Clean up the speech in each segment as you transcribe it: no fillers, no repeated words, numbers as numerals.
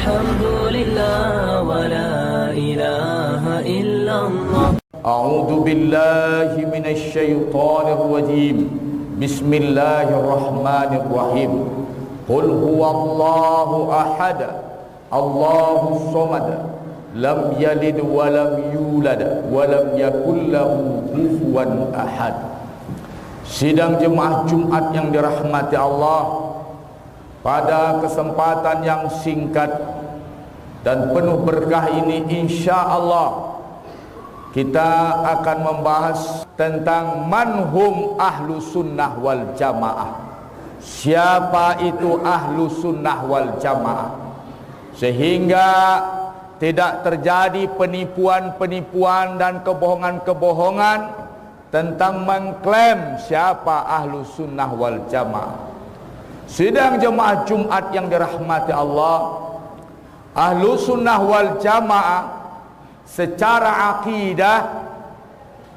الحمد لله ولا إله إلا الله. أعوذ بالله من الشيطان الرجيم. بسم الله الرحمن الرحيم. قل هو الله أحد الله الصمد لم يلد ولم يولد ولم يكن له كفوا أحد. Sidang jemaah Jumat yang dirahmati Allah, pada kesempatan yang singkat dan penuh berkah ini, insya Allah kita akan membahas tentang manhum ahlu sunnah wal jamaah. Siapa itu ahlu sunnah wal jamaah, sehingga tidak terjadi penipuan-penipuan dan kebohongan-kebohongan tentang mengklaim siapa ahlu sunnah wal jamaah. Sidang jemaah Jumat yang dirahmati Allah, ahlu sunnah wal jamaah secara akidah,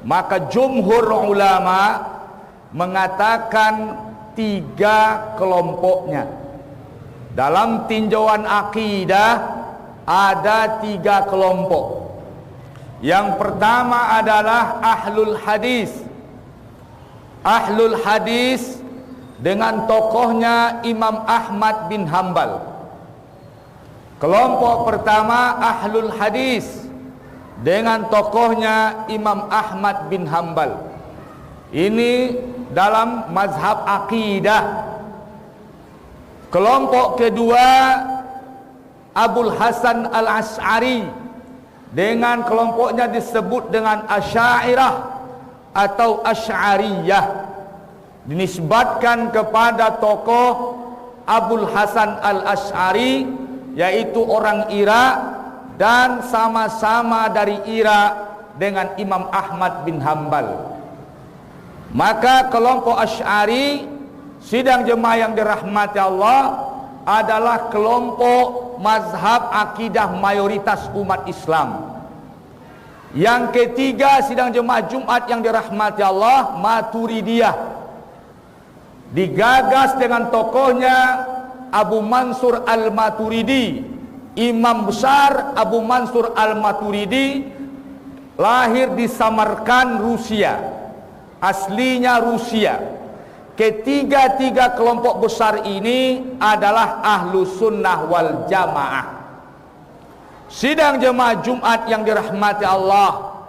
maka jumhur ulama mengatakan 3 kelompoknya. Dalam tinjauan akidah ada 3 kelompok. Yang pertama adalah ahlul hadis. Ahlul hadis dengan tokohnya Imam Ahmad bin Hanbal. Kelompok pertama ahlul hadis dengan tokohnya Imam Ahmad bin Hanbal. Ini dalam mazhab akidah. Kelompok kedua Abul Hasan al-Asy'ari dengan kelompoknya disebut dengan Asy'ariyah atau Asy'ariyah, dinisbatkan kepada tokoh Abul Hasan al-Asy'ari, yaitu orang Irak dan sama-sama dari Irak dengan Imam Ahmad bin Hanbal. Maka kelompok Asy'ari, sidang jemaah yang dirahmati Allah, adalah kelompok mazhab akidah mayoritas umat Islam. Yang ketiga, sidang jemaah Jumat yang dirahmati Allah, Maturidiyah, digagas dengan tokohnya Abu Mansur al-Maturidi. Imam besar Abu Mansur al-Maturidi lahir di Samarkand, Rusia, aslinya Rusia. Ketiga-tiga kelompok besar ini adalah ahlu sunnah wal jamaah. Sidang jemaah Jumat yang dirahmati Allah,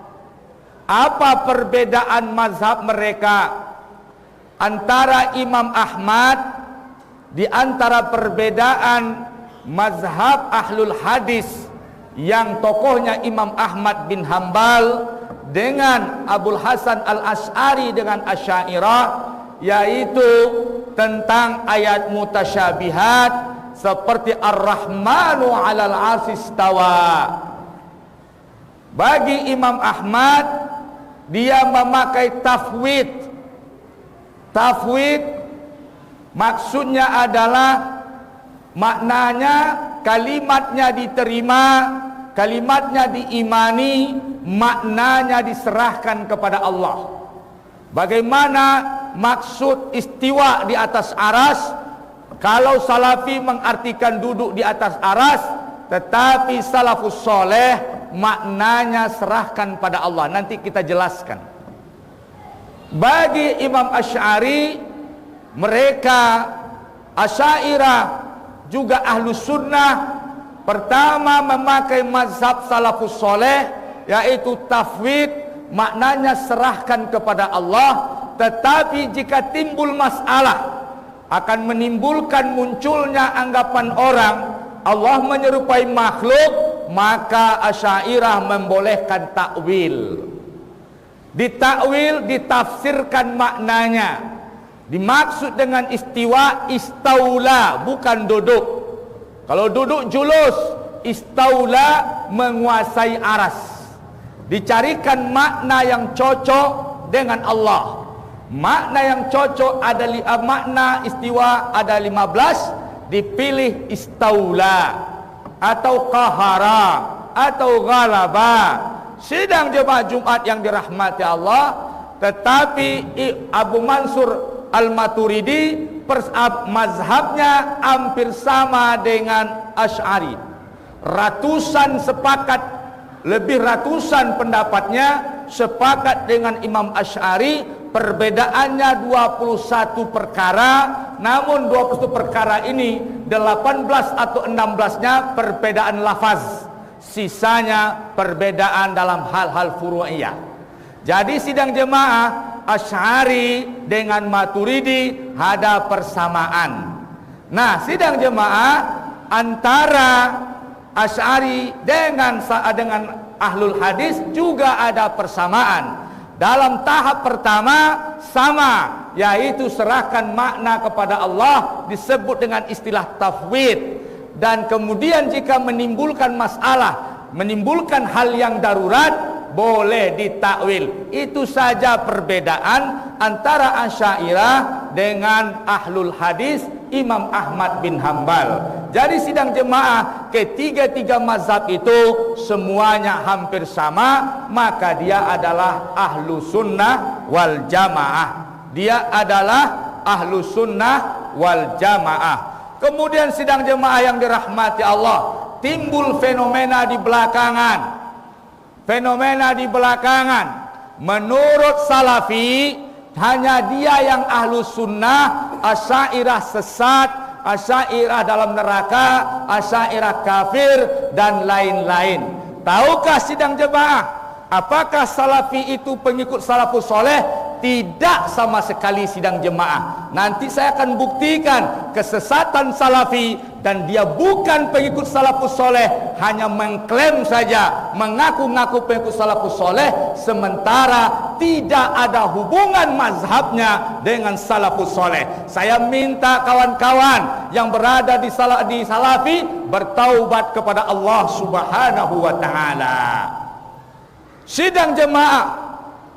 apa perbedaan mazhab mereka? Antara Imam Ahmad, di antara perbedaan mazhab ahlul hadis yang tokohnya Imam Ahmad bin Hanbal dengan Abul Hasan al-Asy'ari dengan Asy'ariyah, yaitu tentang ayat mutasyabihat seperti Ar-Rahmanu 'alal 'arsy istawa. Bagi Imam Ahmad, dia memakai tafwid. Tafwid maksudnya adalah maknanya kalimatnya diterima, kalimatnya diimani, maknanya diserahkan kepada Allah. Bagaimana maksud istiwa di atas aras? Kalau salafi mengartikan duduk di atas aras, tetapi salafus soleh maknanya serahkan pada Allah. Nanti kita jelaskan. Bagi Imam Asy'ari, mereka Asy'ariyah juga ahlu sunnah, pertama memakai mazhab salafus soleh, yaitu tafwid, maknanya serahkan kepada Allah. Tetapi jika timbul masalah, akan menimbulkan munculnya anggapan orang Allah menyerupai makhluk, maka Asy'ariyah membolehkan takwil. Ditakwil, ditafsirkan maknanya. Dimaksud dengan istiwa, istaula, bukan duduk. Kalau duduk julus, istaula menguasai aras. Dicarikan makna yang cocok dengan Allah. Makna yang cocok ada makna istiwa ada 15, dipilih istaula atau qahara atau ghalaba. Sidang jemaah Jumat yang dirahmati Allah, tetapi Abu Mansur al-Maturidi mazhabnya hampir sama dengan Asy'ari. ratusan sepakat, lebih ratusan pendapatnya sepakat dengan Imam Asy'ari. Perbedaannya 21 perkara, namun 21 perkara ini 18 atau 16-nya perbedaan lafaz, sisanya perbedaan dalam hal-hal furu'iyah. Jadi sidang jemaah, Asy'ari dengan Maturidi ada persamaan. Nah, sidang jemaah antara Asy'ari dengan Ahlul Hadis juga ada persamaan. Dalam tahap pertama sama, yaitu serahkan makna kepada Allah, disebut dengan istilah tafwid. Dan kemudian jika menimbulkan masalah, menimbulkan hal yang darurat, boleh ditakwil. Itu saja perbedaan antara Asy'ariyah dengan Ahlul Hadis Imam Ahmad bin Hambal. Jadi sidang jemaah, ketiga-tiga mazhab itu semuanya hampir sama, maka dia adalah ahlu sunnah wal jamaah. Dia adalah ahlu sunnah wal jamaah. Kemudian sidang jemaah yang dirahmati Allah, timbul fenomena di belakangan. Fenomena di belakangan, menurut Salafi hanya dia yang ahlu sunnah, Asy'ariyah sesat, Asy'ariyah dalam neraka, Asy'ariyah kafir, dan lain-lain. Tahukah sidang jemaah, apakah Salafi itu pengikut salafus soleh? Tidak sama sekali sidang jemaah. Nanti saya akan buktikan kesesatan Salafi, dan dia bukan pengikut salafus soleh, hanya mengklaim saja, mengaku-ngaku pengikut salafus soleh, sementara tidak ada hubungan mazhabnya dengan salafus soleh. Saya minta kawan-kawan yang berada di Salafi bertaubat kepada Allah Subhanahu wa ta'ala. Sidang jemaah,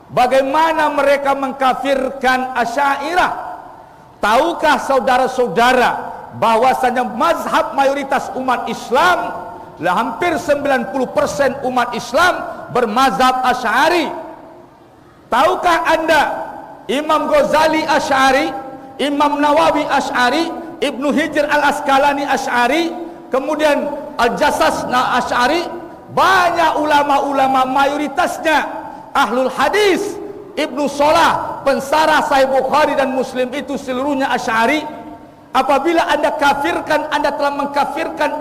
bagaimana mereka mengkafirkan Asy'ariyah? Tahukah saudara-saudara bahwasanya mazhab mayoritas umat Islam, hampir 90% umat Islam bermazhab Asy'ari? Tahukah Anda Imam Ghazali Asy'ari, Imam Nawawi Asy'ari, Ibnu Hijr Al-Asqalani Asy'ari, kemudian Al-Jassas Asy'ari? Banyak ulama-ulama mayoritasnya Ahlul Hadis. Ibnu Salah, pensarah Sahih Bukhari dan Muslim itu seluruhnya Asy'ari. Apabila Anda kafirkan, Anda telah mengkafirkan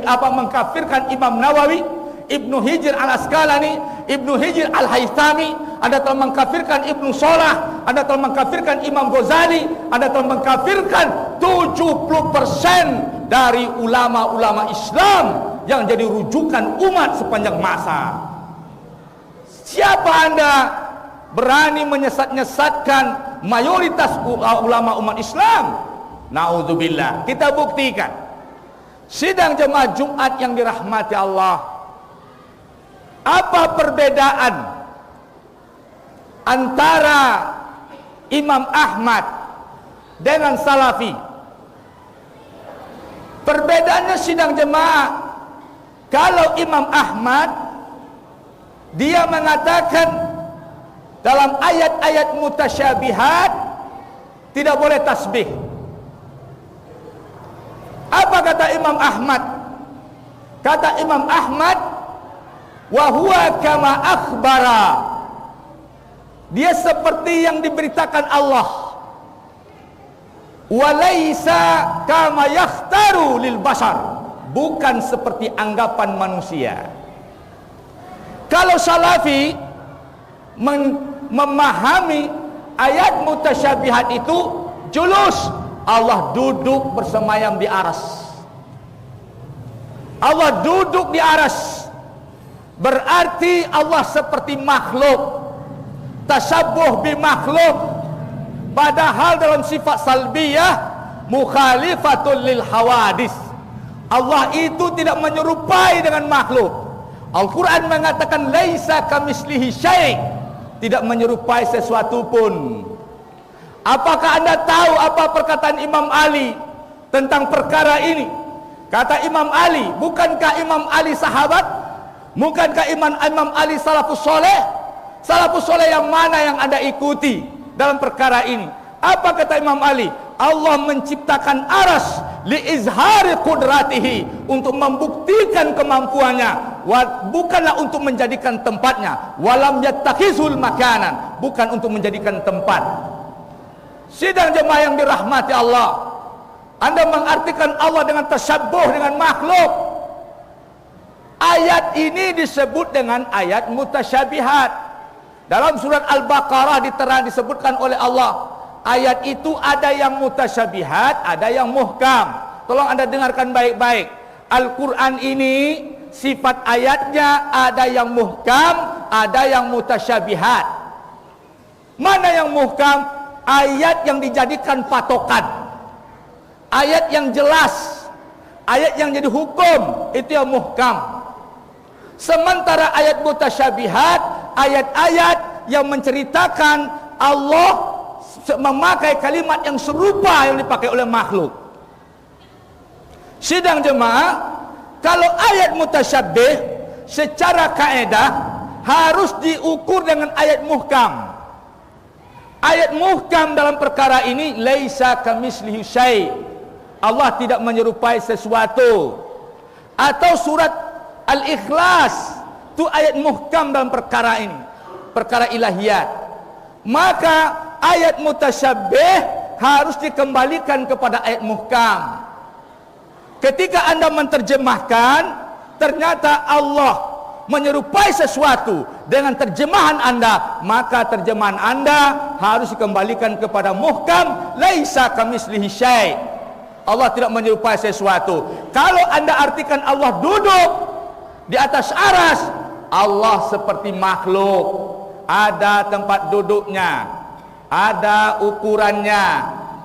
mengkafirkan Imam Nawawi, Ibnu Hijr Al-Asqalani, Ibnu Hijr Al-Haythami. Anda telah mengkafirkan Ibnu Salah, Anda telah mengkafirkan Imam Ghazali, Anda telah mengkafirkan 70% dari ulama-ulama Islam yang jadi rujukan umat sepanjang masa. Siapa Anda berani menyesat-nyesatkan mayoritas ulama umat Islam? Na'udzubillah. Kita buktikan. Sidang jemaah Jumat yang dirahmati Allah, apa perbedaan antara Imam Ahmad dengan Salafi? Perbedaannya sidang jemaah, kalau Imam Ahmad, dia mengatakan dalam ayat-ayat mutasyabihat tidak boleh tasbih. Apa kata Imam Ahmad? Kata Imam Ahmad, wa huwa kama akhbara. Dia seperti yang diberitakan Allah. Wa laisa kama yakhtaru lil bashar. Bukan seperti anggapan manusia. Kalau Salafi memahami ayat mutasyabihat itu julus, Allah duduk bersemayam di aras. Allah duduk di aras, berarti Allah seperti makhluk, tasabbuh bi makhluk. Padahal dalam sifat salbiyah mukhalifatul lil hawadis, Allah itu tidak menyerupai dengan makhluk. Al-Quran mengatakan laisa kamislihi syai', tidak menyerupai sesuatu pun. Apakah Anda tahu apa perkataan Imam Ali tentang perkara ini? Kata Imam Ali, bukankah Imam Ali sahabat? Bukankah Imam Ali salafus soleh? Salafus soleh yang mana yang Anda ikuti dalam perkara ini? Apa kata Imam Ali? Allah menciptakan aras li izhari qudratihi, untuk membuktikan kemampuannya, bukanlah untuk menjadikan tempatnya. Walam yattakhizul makanan, bukan untuk menjadikan tempat. Sidang jemaah yang dirahmati Allah, Anda mengartikan Allah dengan tasyabbuh dengan makhluk. Ayat ini disebut dengan ayat mutasyabihat. Dalam surat Al-Baqarah disebutkan oleh Allah, ayat itu ada yang mutasyabihat, ada yang muhkam. Tolong Anda dengarkan baik-baik. Al-Quran ini sifat ayatnya ada yang muhkam, ada yang mutasyabihat. Mana yang muhkam? Ayat yang dijadikan patokan, ayat yang jelas, ayat yang jadi hukum, itu yang muhkam. Sementara ayat mutasyabihat, ayat-ayat yang menceritakan Allah memakai kalimat yang serupa yang dipakai oleh makhluk. Sidang jemaah, kalau ayat mutasyabih secara kaedah harus diukur dengan ayat muhkam. Ayat muhkam dalam perkara ini, laisa kamitslihi syai', Allah tidak menyerupai sesuatu. Atau surat Al-Ikhlas, itu ayat muhkam dalam perkara ini, perkara ilahiyat. Maka ayat mutasyabih harus dikembalikan kepada ayat muhkam. Ketika Anda menerjemahkan, ternyata Allah menyerupai sesuatu dengan terjemahan Anda, maka terjemahan Anda harus dikembalikan kepada muhkam, laisa kamitslihi syai', Allah tidak menyerupai sesuatu. Kalau Anda artikan Allah duduk di atas aras, Allah seperti makhluk, ada tempat duduknya, ada ukurannya,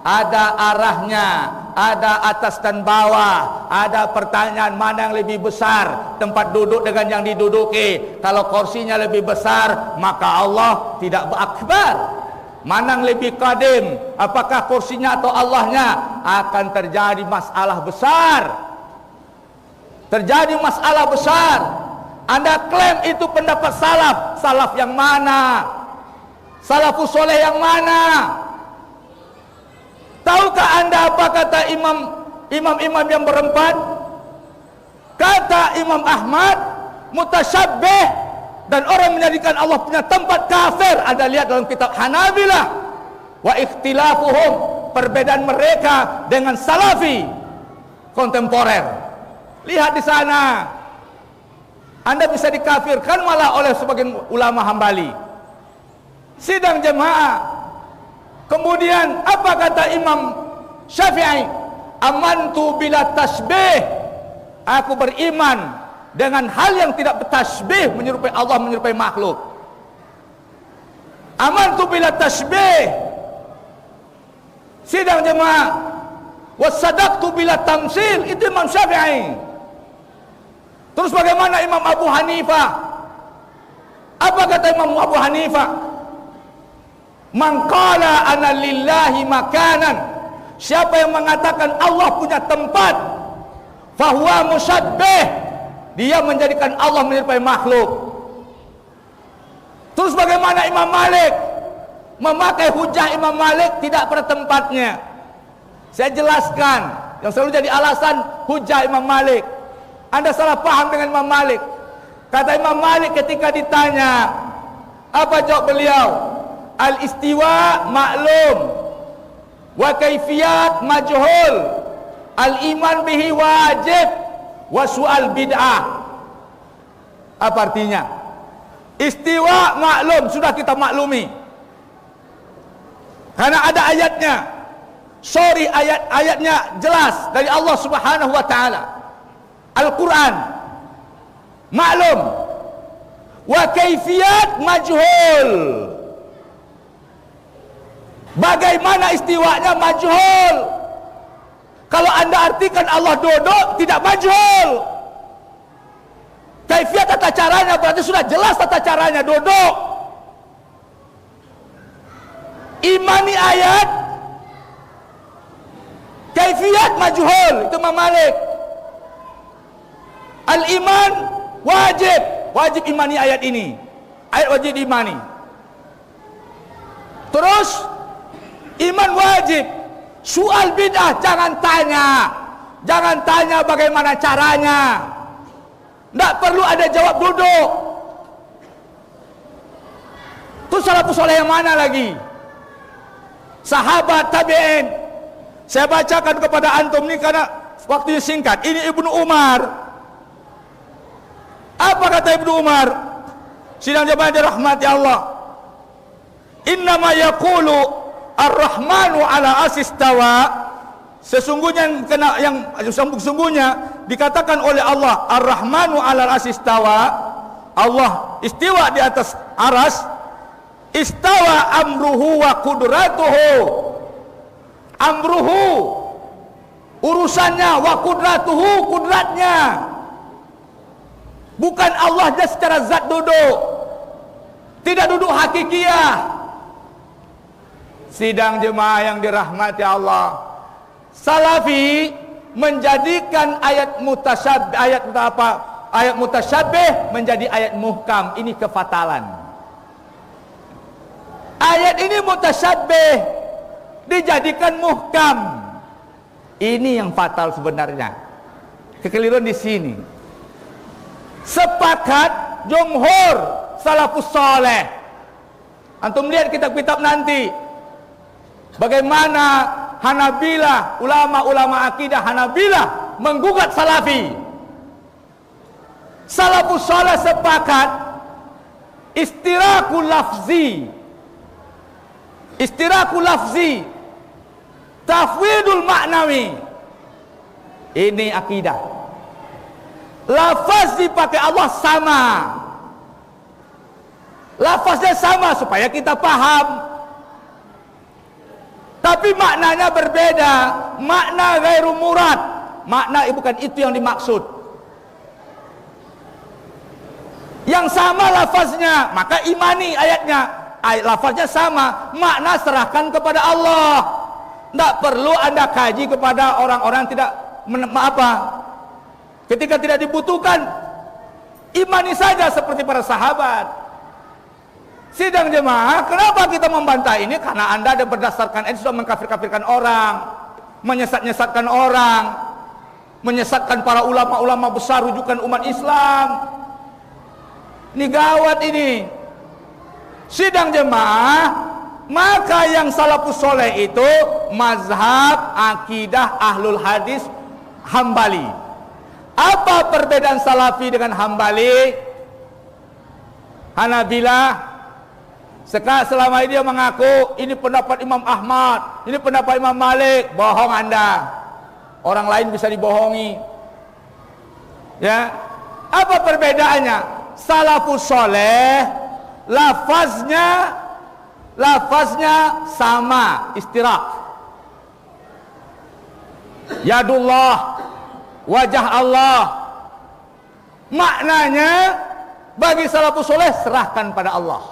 ada arahnya, ada atas dan bawah. Ada pertanyaan, mana yang lebih besar, tempat duduk dengan yang diduduki? Kalau kursinya lebih besar, maka Allah tidak akbar. Mana yang lebih kadim, apakah kursinya atau Allahnya? Akan terjadi masalah besar. Terjadi masalah besar. Anda klaim itu pendapat salaf. Salaf yang mana? Salafus soleh yang mana? Tahukah Anda apa kata imam-imam yang berempat? Kata Imam Ahmad, mutasyabbih dan orang menjadikan Allah punya tempat, kafir. Anda lihat dalam kitab Hanabilah. Wa ikhtilafuhum, perbedaan mereka dengan salafi kontemporer. Lihat di sana. Anda bisa dikafirkan malah oleh sebagian ulama Hambali. Sidang jemaah. Kemudian apa kata Imam Syafi'i? Amantu bila tasbih, aku beriman dengan hal yang tidak bertasbih, menyerupai Allah, menyerupai makhluk. Amantu bila tasbih. Sidang jemaah. Wasadaqtu bila tamsil, itu Imam Syafi'i. Terus bagaimana Imam Abu Hanifah? Apa kata Imam Abu Hanifah? Man qala ana lillahi makanan, siapa yang mengatakan Allah punya tempat, fahuwa musyabbih, dia menjadikan Allah menyerupai makhluk. Terus bagaimana Imam Malik? Memakai hujah Imam Malik tidak pada tempatnya. Saya jelaskan yang selalu jadi alasan hujah Imam Malik. Anda salah paham dengan Imam Malik. Kata Imam Malik ketika ditanya, apa jawab beliau? Al-istiwa maklum, wa kaifiyat majhul, al-iman bihi wajib, wa su'al bid'ah. Apa artinya? Istiwa maklum, sudah kita maklumi, karena ada ayatnya. Sorry, ayatnya jelas dari Allah Subhanahu wa ta'ala. Al-Quran maklum. Wa kaifiyat majhul, bagaimana istiwanya majhul. Kalau Anda artikan Allah duduk, tidak majhul. Kaifiat tata caranya berarti sudah jelas tata caranya duduk. Imani ayat, kaifiat majhul, itu Imam Malik. Al-iman wajib, wajib imani ayat ini. Ayat wajib diimani. Terus iman wajib. Soal bid'ah jangan tanya. Jangan tanya bagaimana caranya. Tidak perlu ada jawab duduk. Itu salafus saleh yang mana lagi? Sahabat, tabi'in. Saya bacakan kepada antum ini karena waktunya singkat. Ini Ibnu Umar. Apa kata Ibnu Umar? Sidang jemaah dirahmati Allah. Innama yaqulu ar-Rahmanu ala asistawa. Sesungguhnya dikatakan oleh Allah ar-Rahmanu ala asistawa. Allah istiwa di atas aras. Istawa amruhu wa kudratuhu. Amruhu urusannya, wa kudratuhu kudratnya. Bukan Allah dia secara zat duduk. Tidak duduk hakikiyah. Sidang jemaah yang dirahmati Allah. Salafi menjadikan ayat mutasyabih menjadi ayat muhkam. Ini kefatalan. Ayat ini mutasyabih dijadikan muhkam. Ini yang fatal sebenarnya. Kekeliruan di sini. Sepakat jumhur salafus saleh. Antum lihat kitab-kitab nanti. Bagaimana Hanabilah, ulama-ulama akidah Hanabilah menggugat salafi. Salafus saleh sepakat istiraku lafzi, tafwidul maknawi. Ini akidah. Lafaz dipakai Allah sama. Lafaznya sama supaya kita paham. Tapi maknanya berbeda. Makna ghairu murad. Makna bukan itu yang dimaksud. Yang sama lafaznya, maka imani ayatnya. Lafaznya sama, makna serahkan kepada Allah. Tidak perlu Anda kaji kepada orang-orang tidak ketika tidak dibutuhkan, imani saja seperti para sahabat. Sidang jemaah, kenapa kita membantah ini? Karena Anda ada berdasarkan ini sudah mengkafir-kafirkan orang, menyesat-nyesatkan orang, menyesatkan para ulama-ulama besar rujukan umat Islam. Ini gawat ini. Sidang jemaah, maka yang salafus soleh itu mazhab akidah ahlul hadis Hambali. Apa perbedaan salafi dengan Hambali? Hanabilah selama ini dia mengaku ini pendapat Imam Ahmad, ini pendapat Imam Malik. Bohong Anda. Orang lain bisa dibohongi. Ya. Apa perbedaannya? Salafus soleh lafaznya sama, istirak. Yadullah, wajah Allah. Maknanya bagi salafus soleh serahkan pada Allah.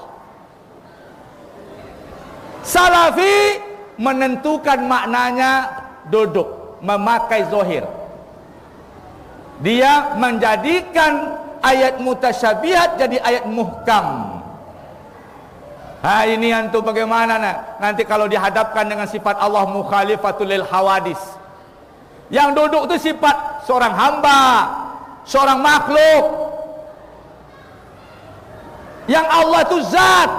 Salafi menentukan maknanya duduk, memakai zohir. Dia menjadikan ayat mutasyabihat jadi ayat muhkam. Ini antum bagaimana nanti kalau dihadapkan dengan sifat Allah mukhalifatul lil hawadis. Yang duduk itu sifat seorang hamba, seorang makhluk. Yang Allah itu zat.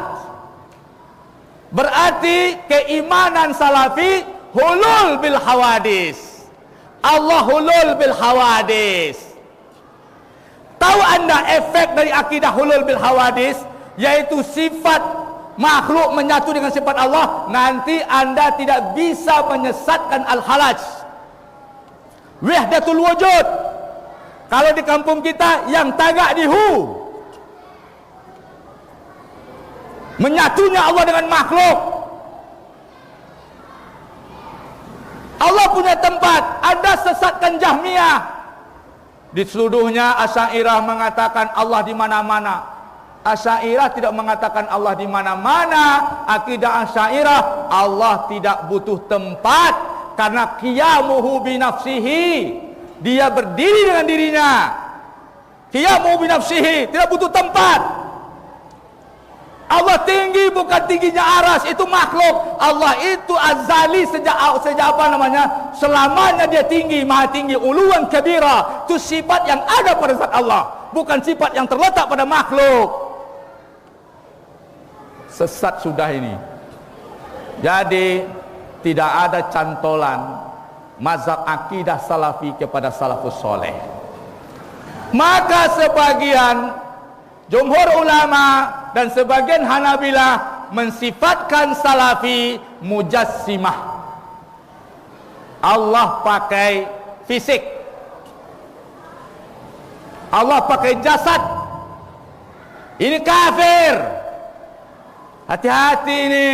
Berarti keimanan salafi hulul bil hawadis. Allah hulul bil hawadis. Tahu Anda efek dari akidah hulul bil hawadis? Yaitu sifat makhluk menyatu dengan sifat Allah. Nanti Anda tidak bisa menyesatkan al-halaj, wahdatul wujud. Kalau di kampung kita yang tagak dihu, menyatunya Allah dengan makhluk. Allah punya tempat. Anda sesatkan Jahmiyah. Di seluruhnya Asy'ariyah mengatakan Allah di mana-mana. Asy'ariyah tidak mengatakan Allah di mana-mana. Akidah Asy'ariyah Allah tidak butuh tempat karena qiyamuhu bi nafsihi. Dia berdiri dengan dirinya. Qiyamuhu bi nafsihi, tidak butuh tempat. Allah tinggi bukan tingginya aras, itu makhluk. Allah itu azali sejak apa namanya? Selamanya dia tinggi, maha tinggi, uluwan kabira. Itu sifat yang ada pada zat Allah, bukan sifat yang terletak pada makhluk. Sesat sudah ini. Jadi tidak ada cantolan mazhab akidah salafi kepada salafus soleh. Maka sebagian jumhur ulama dan sebagian Hanabilah mensifatkan salafi mujassimah. Allah pakai fisik, Allah pakai jasad. Ini kafir. Hati-hati ini.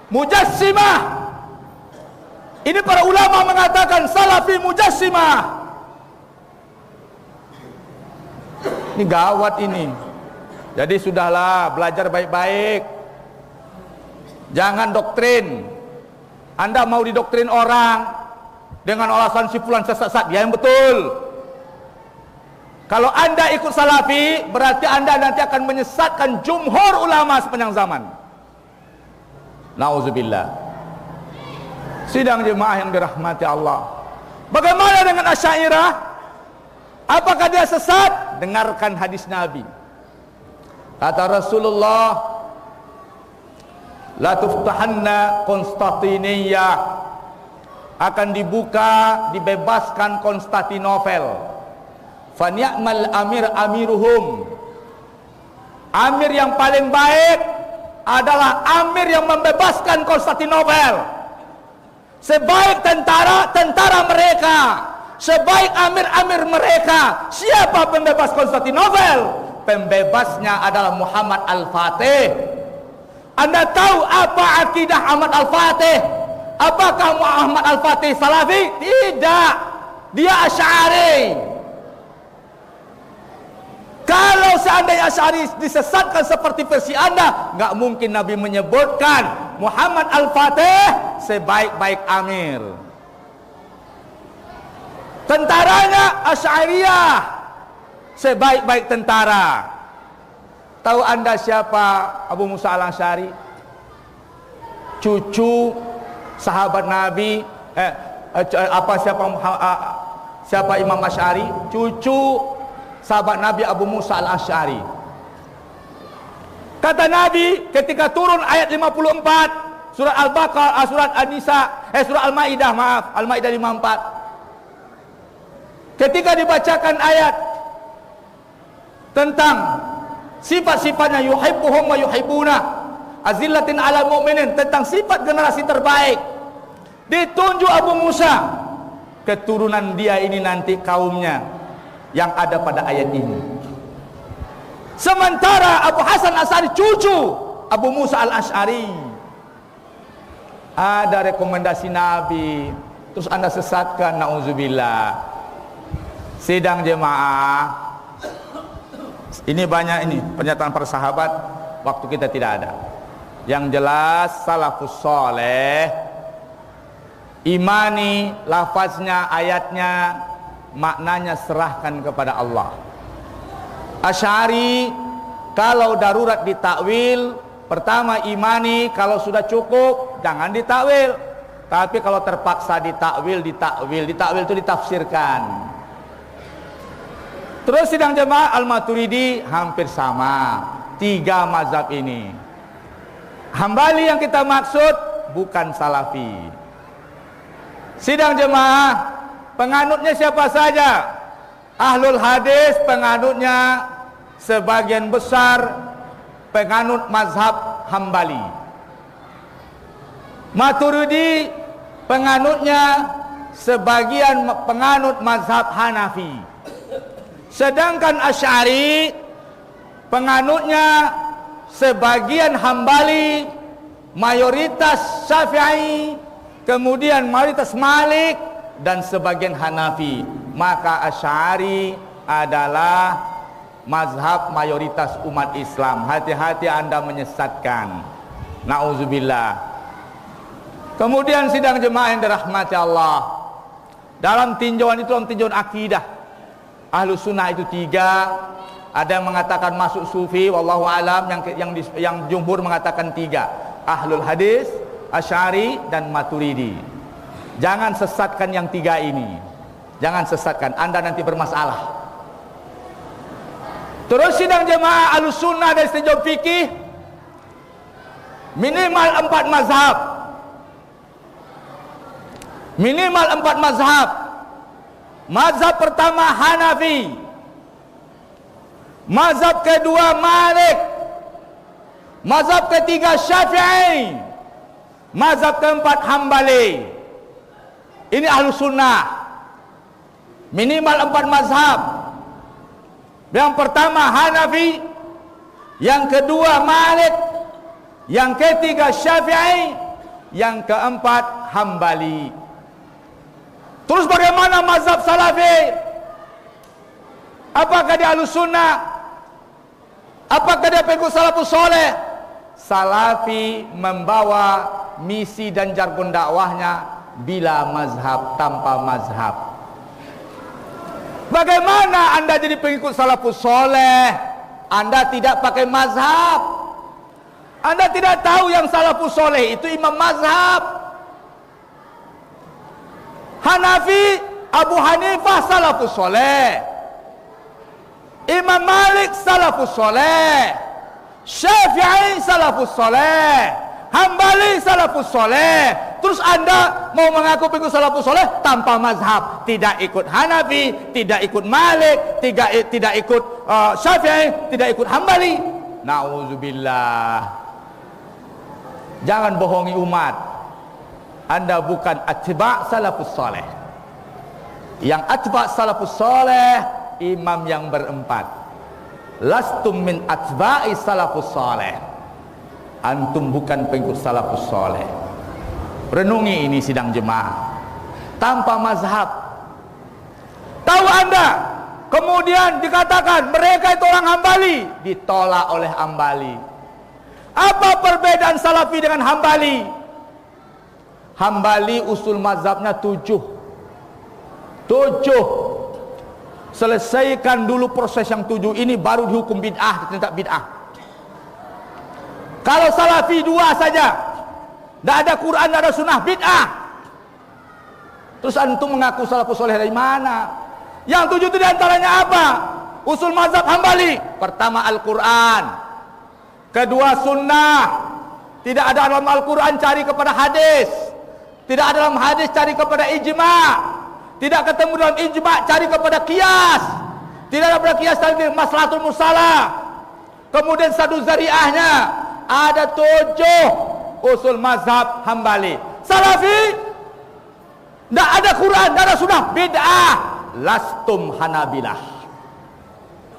Mujassimah. Ini para ulama mengatakan salafi mujassimah. Ini gawat ini. Jadi sudahlah, belajar baik-baik. Jangan doktrin. Anda mau didoktrin orang dengan alasan si fulan sesat, dia yang betul. Kalau Anda ikut salafi, berarti Anda nanti akan menyesatkan jumhur ulama sepanjang zaman. Nauzubillah. Sidang jemaah yang dirahmati Allah. Bagaimana dengan Asy'ariyah? Apakah dia sesat? Dengarkan hadis Nabi. Kata Rasulullah, la tuftahanna Konstantiniyah, akan dibuka, dibebaskan Konstantinopel. Fa ni'mal amir amiruhum. Amir yang paling baik adalah amir yang membebaskan Konstantinopel. Sebaik tentara mereka, sebaik amir-amir mereka, siapa pembebas Konstantinopel? Pembebasnya adalah Muhammad Al-Fatih. Anda tahu apa akidah Muhammad Al-Fatih? Apakah Muhammad Al-Fatih salafi? Tidak. Dia Asy'ari. Kalau seandainya Asy'ari disesatkan seperti versi Anda, nggak mungkin Nabi menyebutkan Muhammad Al-Fatih sebaik-baik amir. Tentaranya Asy'ariyah sebaik-baik tentara. Tahu Anda siapa Abu Musa Al-Asy'ari? Cucu sahabat Nabi. Siapa Imam Asy'ari? Cucu sahabat Nabi Abu Musa Al-Asy'ari. Kata Nabi ketika turun ayat 54 surat Al-Baqarah, surat An-Nisa, surat Al-Maidah, maaf, Al-Maidah 54. Ketika dibacakan ayat tentang sifat-sifatnya, yuhibbuhum wa yuhibbuna, azillatin 'alal mu'minin, tentang sifat generasi terbaik, ditunjuk Abu Musa, keturunan dia ini nanti kaumnya yang ada pada ayat ini. Sementara Abu Hasan Asy'ari cucu Abu Musa Al-Asy'ari. Ada rekomendasi Nabi, terus Anda sesatkan, nauzubillah. Sidang jemaah, ini banyak ini pernyataan para sahabat, waktu kita tidak ada. Yang jelas salafus soleh imani lafaznya, ayatnya, maknanya serahkan kepada Allah. Asy'ari kalau darurat ditakwil, pertama imani, kalau sudah cukup jangan ditakwil. Tapi kalau terpaksa ditakwil itu ditafsirkan. Terus sidang jemaah Al-Maturidi hampir sama, 3 mazhab ini. Hambali yang kita maksud bukan salafi. Sidang jemaah, penganutnya siapa saja? Ahlul hadis penganutnya sebagian besar penganut mazhab Hambali. Maturidi penganutnya sebagian penganut mazhab Hanafi. Sedangkan Asy'ari penganutnya sebagian Hambali, mayoritas Syafi'i, kemudian mayoritas Malik, dan sebagian Hanafi. Maka Asy'ari adalah mazhab mayoritas umat Islam. Hati-hati Anda menyesatkan. Nauzubillah. Kemudian sidang jemaah yang dirahmati Allah, dalam tinjauan itu, dalam tinjauan akidah Ahlus Sunnah itu 3. Ada yang mengatakan masuk sufi, wallahu alam. Yang jumhur mengatakan 3, ahlul hadis, Asy'ari dan Maturidi. Jangan sesatkan yang 3 ini. Jangan sesatkan, Anda nanti bermasalah. Terus sidang jemaah Ahlussunnah dari sejauh fikih minimal 4 mazhab. Minimal 4 mazhab. Mazhab pertama Hanafi, mazhab kedua Malik, mazhab ketiga Syafi'i, mazhab keempat Hambali. Ini Ahlussunnah. Minimal 4 mazhab. Yang pertama Hanafi, yang kedua Malik, yang ketiga Syafi'i, yang keempat Hambali. Terus bagaimana mazhab Salafi? Apakah dia Ahlussunnah? Apakah dia pengikut salafus soleh? Salafi membawa misi dan jargon dakwahnya bila mazhab, tanpa mazhab. Bagaimana Anda jadi pengikut salafus soleh? Anda tidak pakai mazhab. Anda tidak tahu yang salafus soleh itu imam mazhab. Hanafi, Abu Hanifah salafus soleh, Imam Malik salafus soleh, Syafi'i salafus soleh, Hambali salafus soleh. Terus Anda mau mengaku pengikut salafus soleh tanpa mazhab, tidak ikut Hanafi, tidak ikut Malik, tidak ikut Syafi'i, tidak ikut Hambali. Nauzubillah. Jangan bohongi umat. Anda bukan atba' salafus soleh. Yang atba' salafus soleh imam yang berempat. Lastum min atba'i salafus soleh. Antum bukan pengikut salafus soleh. Renungi ini sidang jemaah. Tanpa mazhab. Tahu Anda, kemudian dikatakan mereka itu orang Hambali, ditolak oleh Hambali. Apa perbedaan Salafi dengan Hambali? Hambali usul mazhabnya 7. Selesaikan dulu proses yang 7 ini, baru dihukum bid'ah, tidak bid'ah. Kalau Salafi 2 saja, tidak ada Quran, tidak ada sunnah, bid'ah. Terus antum mengaku salafus soleh dari mana? Yang 7 itu diantaranya apa? Usul mazhab Hambali. Pertama Al-Quran, kedua sunnah. Tidak ada dalam Al-Quran, cari kepada hadis. Tidak ada dalam hadis, cari kepada ijma'. Tidak ketemu dalam ijma', cari kepada qiyas. Tidak ada pada qiyas, cari maslahatul musalah. Kemudian sadu zari'ahnya. Ada 7 usul mazhab Hambali. Salafi, tidak ada Quran, tidak ada sunnah, bid'ah. Lastum Hanabilah.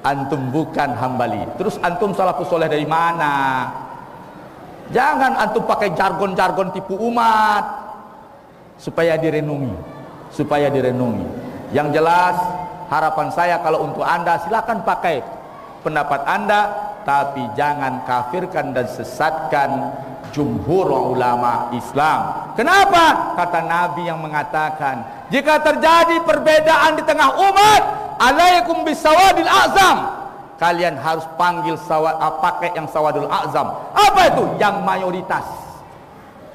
Antum bukan Hambali. Terus antum salafus soleh dari mana? Jangan antum pakai jargon-jargon tipu umat. Supaya direnungi. Yang jelas, harapan saya kalau untuk Anda, silakan pakai pendapat Anda, tapi jangan kafirkan dan sesatkan jumhur ulama Islam. Kenapa? Kata Nabi yang mengatakan, jika terjadi perbedaan di tengah umat, alaikum bisawadil azam, kalian harus pakai yang sawadul azam. Apa itu? Yang mayoritas.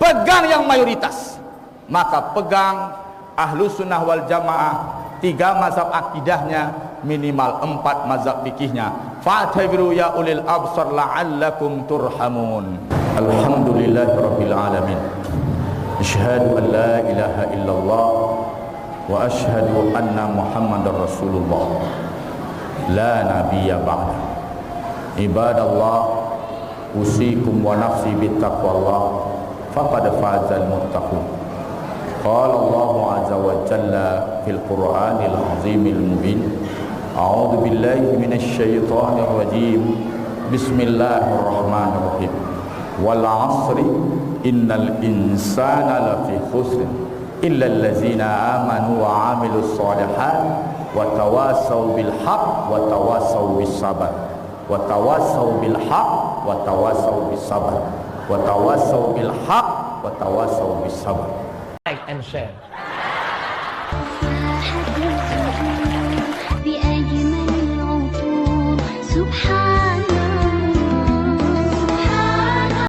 Pegang yang mayoritas. Maka pegang Ahlussunnah wal Jamaah 3 mazhab akidahnya, minimal 4 mazhab fikihnya. Fa'tabiru ya ulil absar la'allakum turhamun. Alhamdulillahirabbil alamin. Asyhadu an la ilaha illallah wa asyhadu anna Muhammadar Rasulullah. La nabiyya ba'da. Ibadallah, usikum wa nafsi bittaqwallah, faqad fazal muttaqun. Qala Allahu azza wa jalla fil Qur'anil azimil mubin. A'udzu billahi minasy syaithanir rajim. Bismillahirrahmanirrahim. Wal 'asri innal insana lafi khusr illa allazina amanu wa 'amilus shalihat wa tawassaw bil haqq wa tawassaw bis sabr wa tawassaw bil haqq wa tawassaw bis sabr wa tawassaw bil haqq wa tawassaw bis sabr. Like and share.